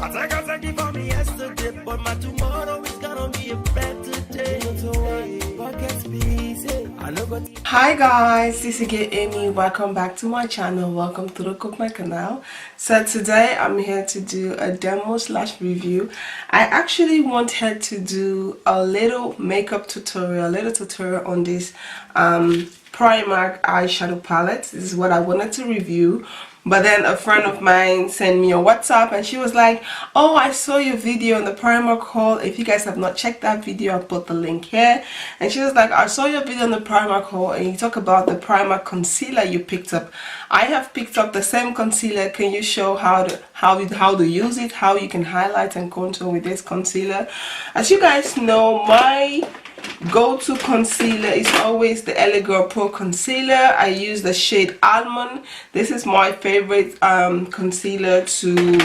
Take it for me yesterday, but my tomorrow is gonna be a better day. Hi guys, this is again Amy. Welcome back to my channel. Welcome to the Cook My Canal. So today I'm here to do a demo slash review. I actually wanted to do a little makeup tutorial, on this Primark eyeshadow palette. This is what I wanted to review. But then a friend of mine sent me a WhatsApp and she was like, oh, I saw your video on the Primark haul. If you guys have not checked that video, I'll put the link here. And she was like, I saw your video on the Primark haul and you talk about the Primark concealer you picked up. I have picked up the same concealer. Can you show how to use it, how you can highlight and contour with this concealer? As you guys know, my go-to concealer is always the LA Girl Pro concealer. I use the shade Almond. This is my favorite concealer to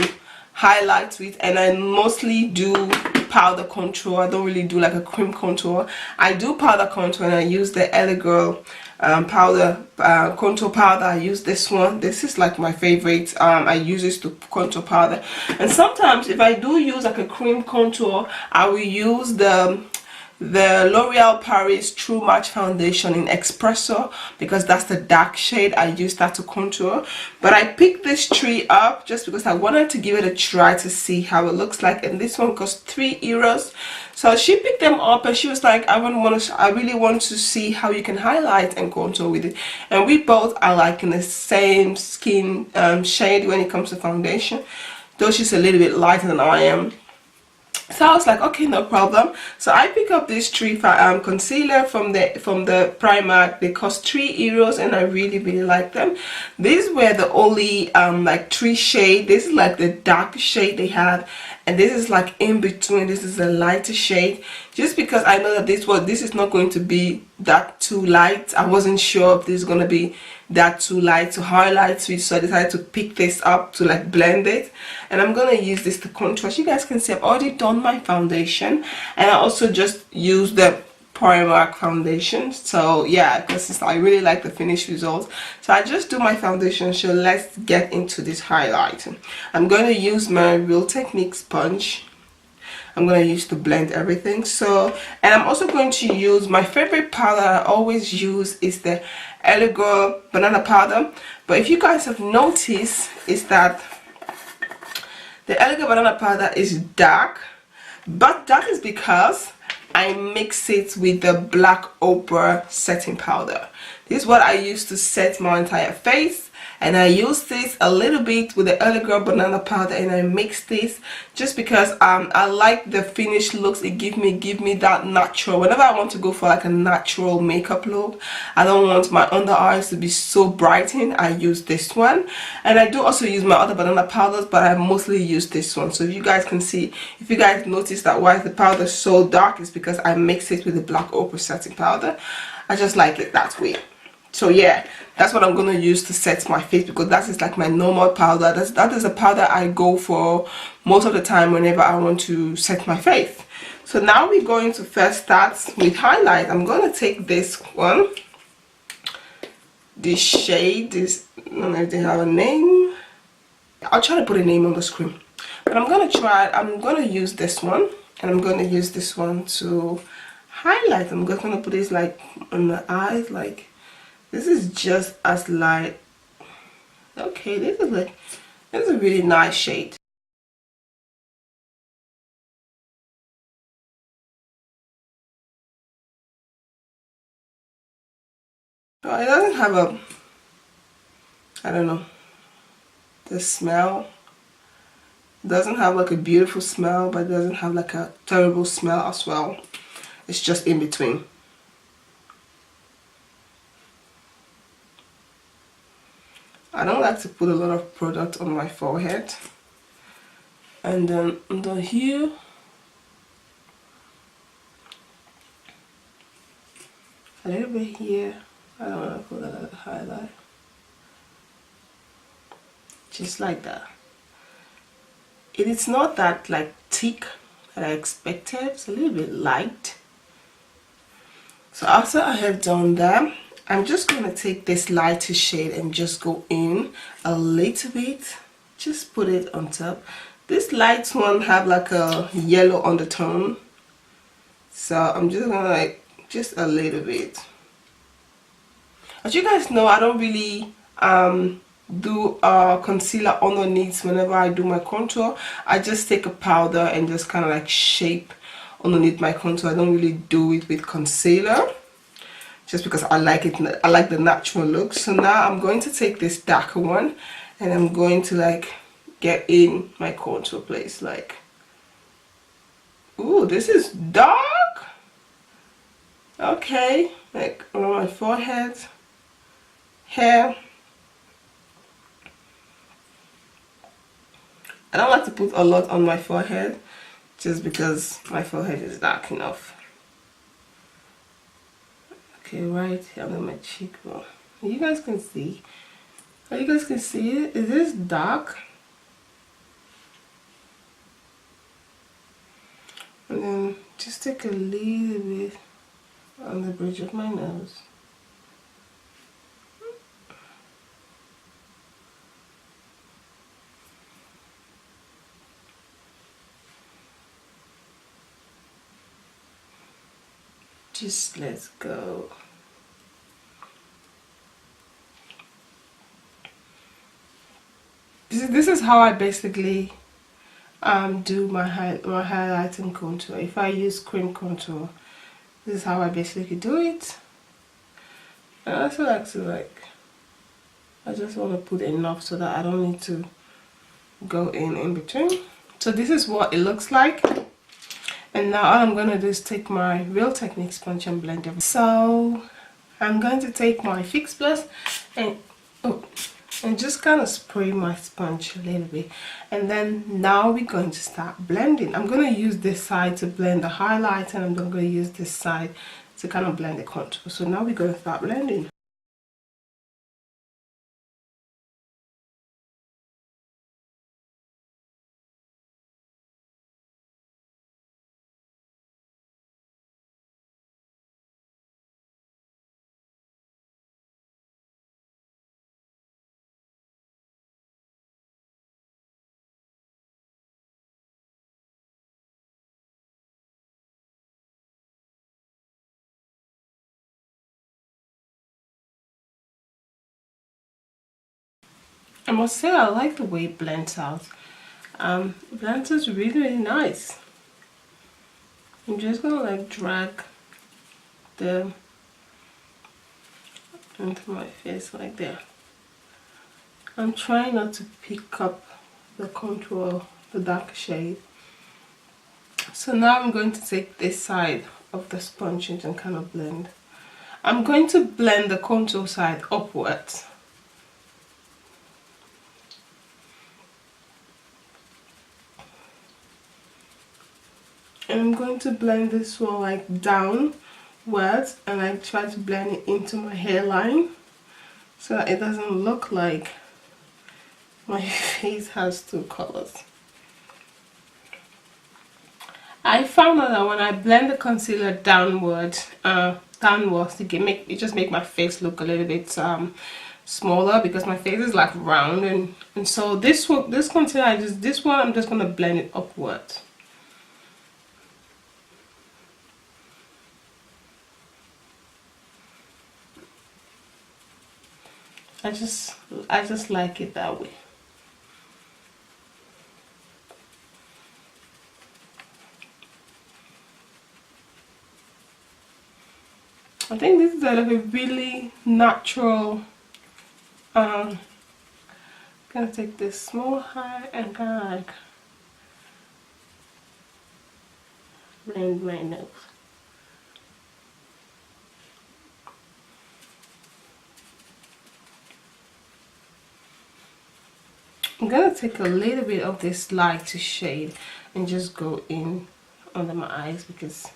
highlight with, and I mostly do powder contour. I don't really do like a cream contour. I do powder contour and I use the LA Girl powder contour powder. I use this one. This is like my favorite. I use this to contour powder, and sometimes if I do use like a cream contour, I will use the L'Oreal Paris True Match foundation in Espresso, because that's the dark shade. I use that to contour. But I picked this tree up just because I wanted to give it a try to see how it looks like, and this one cost €3. So she picked them up and she was like, I really want to see how you can highlight and contour with it. And we both are like in the same skin shade when it comes to foundation, though she's a little bit lighter than I am. So I was like, okay, no problem. So I pick up this tree concealer from the Primark. They cost €3 and I really like them. These were the only like 3 shade. This is like the dark shade they have, and this is like in between. This is a lighter shade, just because I know that this is not going to be that too light. I wasn't sure if this is going to be that too light to highlight with, so I decided to pick this up to like blend it. And I'm gonna use this to contour. As you guys can see, I've already done my foundation, and I also just used the Primark foundation. So yeah, because I really like the finished result. So I just do my foundation. So let's get into this highlight. I'm going to use my Real Technique sponge. I'm going to use to blend everything. So, and I'm also going to use my favorite powder I always use is the LA Girl banana powder. But if you guys have noticed, is that the LA Girl banana powder is dark, but that is because I mix it with the Black Opal setting powder. This is what I use to set my entire face, and I use this a little bit with the LA Girl banana powder, and I mix this just because I like the finished looks it give me that natural. Whenever I want to go for like a natural makeup look, I don't want my under eyes to be so brightened, I use this one. And I do also use my other banana powders, but I mostly use this one. So if you guys can see, if you guys notice that why the powder is so dark, is because I mix it with the Black Opal setting powder. I just like it that way. So yeah, that's what I'm going to use to set my face, because that is like my normal powder. That is a powder I go for most of the time whenever I want to set my face. So now we're going to first start with highlight. I'm going to take this one, this shade, this, I don't know if they have a name. I'll try to put a name on the screen, but I'm going to use this one, and I'm going to use this one to highlight. I'm just going to put this like on the eyes, like this is just as light. Okay, this is a really nice shade. So it doesn't have a, I don't know, the smell. It doesn't have like a beautiful smell, but it doesn't have like a terrible smell as well. It's just in between. I don't like to put a lot of product on my forehead. And then under here, a little bit here. I don't want to put a highlight. Just like that. It is not that like thick that I expected. It's a little bit light. So after I have done that, I'm just going to take this lighter shade and just go in a little bit. Just put it on top. This light one have like a yellow undertone, so I'm just gonna like just a little bit. As you guys know, I don't really do concealer underneath whenever I do my contour. I just take a powder and just kind of like shape underneath my contour. I don't really do it with concealer just because I like it. I like the natural look. So now I'm going to take this darker one and I'm going to like get in my contour place. Like, ooh, this is dark. Okay, like on my forehead, hair. I don't like to put a lot on my forehead just because my forehead is dark enough. Okay, right here under my cheekbone. You guys can see. You guys can see it. Is this dark? And then just take a little bit on the bridge of my nose. Just let's go. This is how I basically do my highlight and contour. If I use cream contour, this is how I basically do it. And I also like to I just want to put enough so that I don't need to go in between. So this is what it looks like. And now all I'm going to do is take my Real Technique sponge and blend it. So I'm going to take my Fix Plus and just kind of spray my sponge a little bit. And then now we're going to start blending. I'm going to use this side to blend the highlight, and I'm going to use this side to kind of blend the contour. So now we're going to start blending. I must say I like the way it blends out. It blends out really nice. I'm just gonna like drag the into my face like that. I'm trying not to pick up the contour, the dark shade. So now I'm going to take this side of the sponge and kind of blend. I'm going to blend the contour side upwards. And I'm going to blend this one like downwards, and I try to blend it into my hairline so that it doesn't look like my face has two colors. I found out that when I blend the concealer downwards it just make my face look a little bit smaller, because my face is like round, and so this concealer I'm just gonna blend it upwards. I just like it that way. I think this is like a really natural. Gonna take this small eye and kind of like blend my nose. I'm gonna take a little bit of this lighter shade and just go in under my eyes, because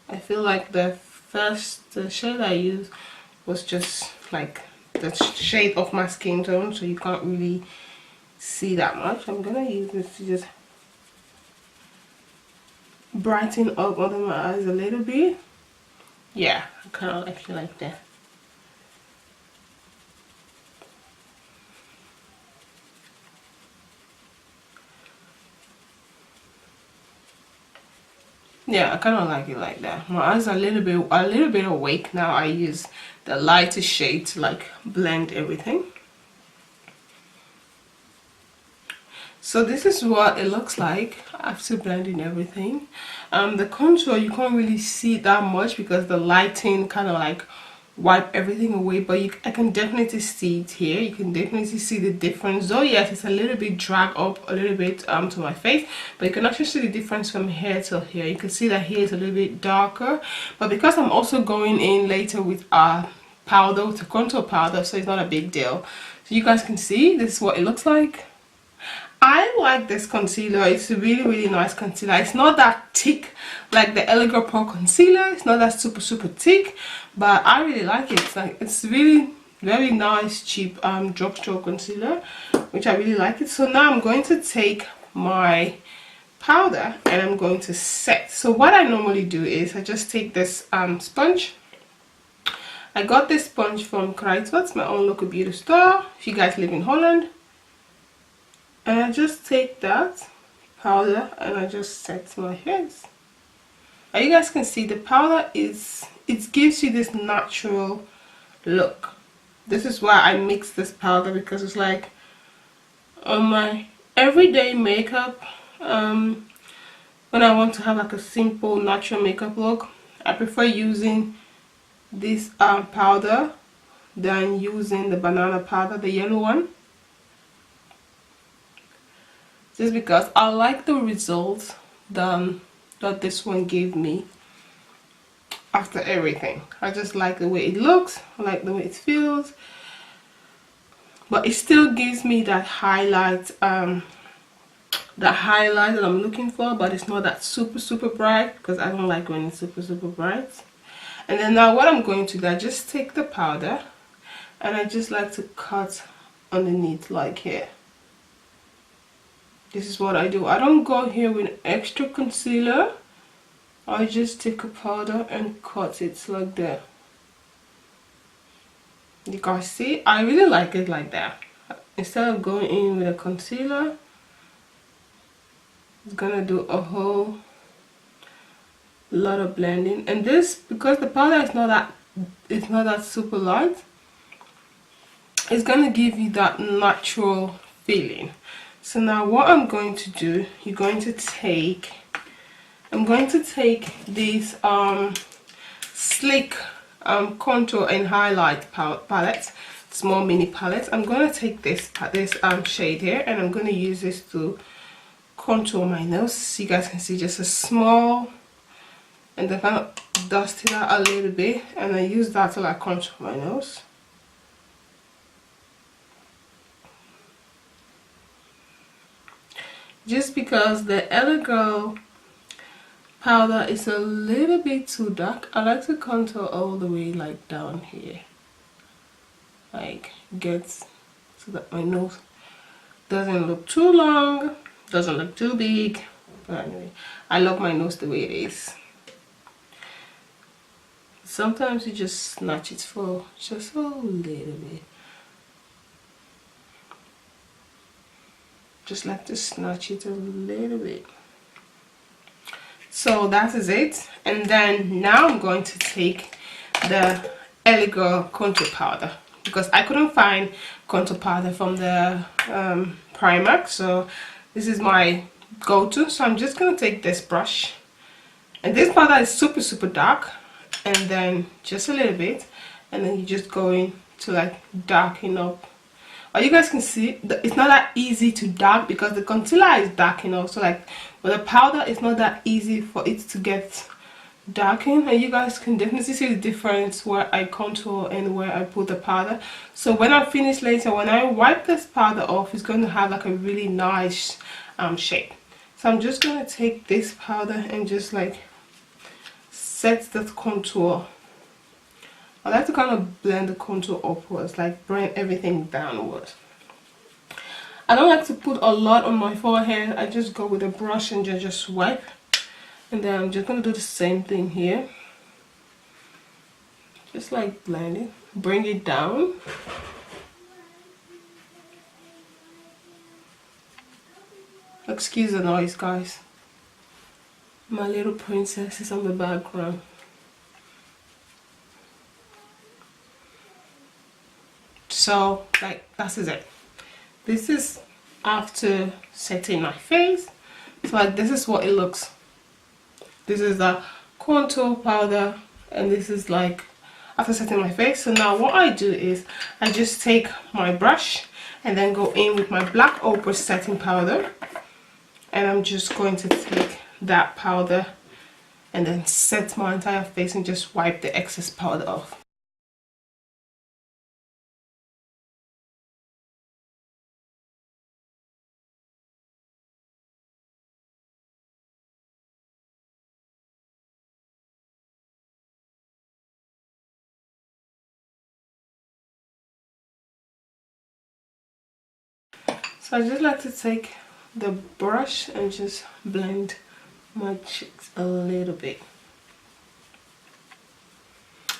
I feel like the shade I used was just like the shade of my skin tone, so you can't really see that much. I'm gonna use this to just brighten up under my eyes a little bit. Yeah, I kind of actually like that. Yeah, I kind of like it like that. My eyes are a little bit awake now. I use the lighter shade to like blend everything. So this is what it looks like after blending everything. The contour, you can't really see that much because the lighting kind of like wipe everything away, but I can definitely see it here. You can definitely see the difference, though yes, it's a little bit drag up a little bit to my face, but you can actually see the difference from here till here. You can see that here is a little bit darker, but because I'm also going in later with powder, with a contour powder, so it's not a big deal. So you guys can see this is what it looks like. I like this concealer. It's a really nice concealer. It's not that thick like the Elegant Pro concealer. It's not that super thick, but I really like it. It's really very nice, cheap drugstore concealer, which I really like it. So now I'm going to take my powder and I'm going to set. So what I normally do is I just take this sponge. I got this sponge from Kruidvat's, my own local beauty store, if you guys live in Holland. And I just take that powder and I just set my face. Now you guys can see the powder it gives you this natural look. This is why I mix this powder, because it's like on my everyday makeup, when I want to have like a simple natural makeup look, I prefer using this powder than using the banana powder, the yellow one. Just because I like the results that this one gave me after everything. I just like the way it looks, I like the way it feels, but it still gives me that highlight that I'm looking for, but it's not that super bright, because I don't like when it's super bright. And then now what I'm going to do, I just take the powder and I just like to cut underneath, like here. This is what I do. I don't go here with extra concealer. I just take a powder and cut it like that. You guys see? I really like it like that. Instead of going in with a concealer, it's gonna do a whole lot of blending. And this, because the powder is not that super light, it's gonna give you that natural feeling. So now what I'm going to do, I'm going to take this sleek contour and highlight palette, small mini palette. I'm going to take this shade here, and I'm going to use this to contour my nose, so you guys can see just a small, and then kind of dust it out a little bit, and I use that to like contour my nose. Just because the Elegant powder is a little bit too dark, I like to contour all the way like down here, like gets so that my nose doesn't look too long, doesn't look too big. But anyway, I love my nose the way it is. Sometimes you just snatch it for just a little bit. Just like to snatch it a little bit. So that is it. And then now I'm going to take the Elegant contour powder, because I couldn't find contour powder from the Primark, so this is my go-to. So I'm just going to take this brush, and this powder is super dark, and then just a little bit, and then you just go in to like darken up. Or you guys can see it's not that easy to dark, because the concealer is dark enough, so like with the powder it's not that easy for it to get darkened. And you guys can definitely see the difference where I contour and where I put the powder. So when I finish later, when I wipe this powder off, it's going to have like a really nice shape. So I'm just going to take this powder and just like set that contour. I like to kind of blend the contour upwards, like bring everything downwards. I don't like to put a lot on my forehead. I just go with a brush and just wipe. And then I'm just going to do the same thing here. Just like blend it, bring it down. Excuse the noise, guys. My little princess is on the background. So like that is it. This is after setting my face. So like this is what it looks. This is the contour powder, and this is like after setting my face. So now what I do is I just take my brush and then go in with my black ochre setting powder, and I'm just going to take that powder and then set my entire face and just wipe the excess powder off. So I just like to take the brush and just blend my cheeks a little bit.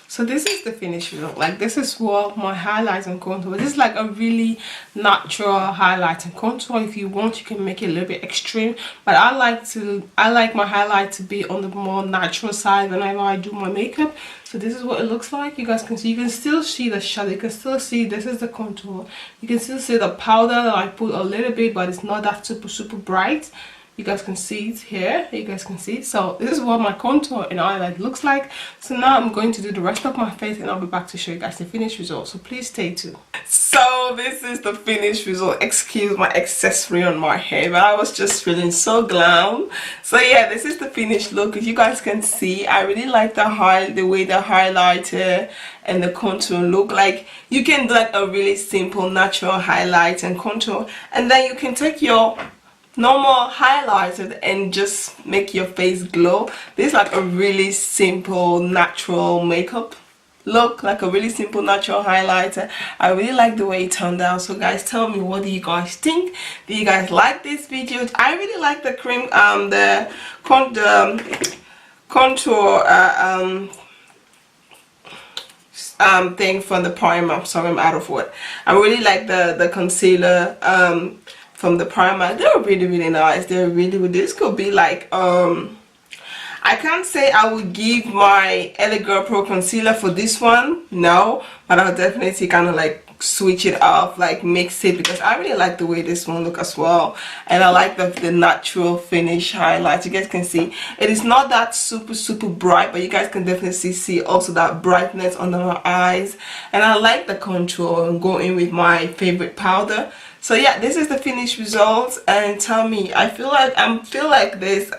So this is the finished result. Like this is what my highlights and contour. This is like a really natural highlight and contour. If you want, you can make it a little bit extreme, but I like my highlight to be on the more natural side whenever I do my makeup. So this is what it looks like. You guys can see, you can still see the shadow, you can still see this is the contour, you can still see the powder that I put a little bit, but it's not that super bright. You guys can see it here, you guys can see. So this is what my contour and highlight looks like. So now I'm going to do the rest of my face and I'll be back to show you guys the finished result. So please stay tuned. So this is the finished result. Excuse my accessory on my hair, but I was just feeling so glam. So yeah, this is the finished look. If you guys can see, I really like the way the highlighter and the contour look. Like you can do like a really simple natural highlight and contour, and then you can take your normal highlighter and just make your face glow. This is like a really simple natural makeup look, like a really simple natural highlighter. I really like the way it turned out. So guys, tell me, what do you guys think? Do you guys like this video? I really like the cream the contour thing from the primer. Sorry, I'm out of word. I really like the concealer from the primer. They're really nice. They're really this could be like I can't say I would give my LA Girl Pro concealer for this one, no, but I'll definitely kind of like switch it off, like mix it, because I really like the way this one look as well, and I like the natural finish highlights. You guys can see it is not that super bright, but you guys can definitely see also that brightness under my eyes, and I like the contour and go in with my favorite powder. So yeah, this is the finished results, and tell me, I feel like this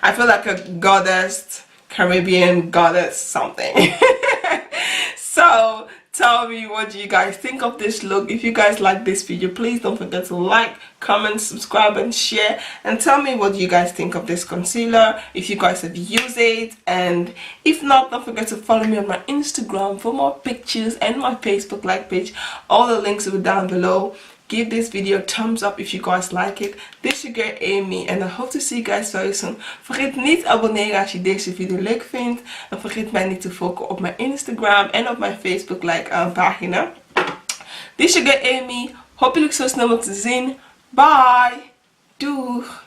I feel like a goddess, Caribbean goddess something. So tell me, what do you guys think of this look? If you guys like this video, please don't forget to like, comment, subscribe and share, and tell me what you guys think of this concealer, if you guys have used it, and if not, don't forget to follow me on my Instagram for more pictures and my Facebook like page. All the links will be down below. Give this video a thumbs up if you guys like it. This is your girl Amy, and I hope to see you guys very soon. Vergeet niet te abonneren als je deze video leuk vindt. En vergeet mij niet te volgen op mijn Instagram en op mijn Facebook pagina. This is your girl Amy. Hoop jullie zo snel nog te zien. Bye. Doeg.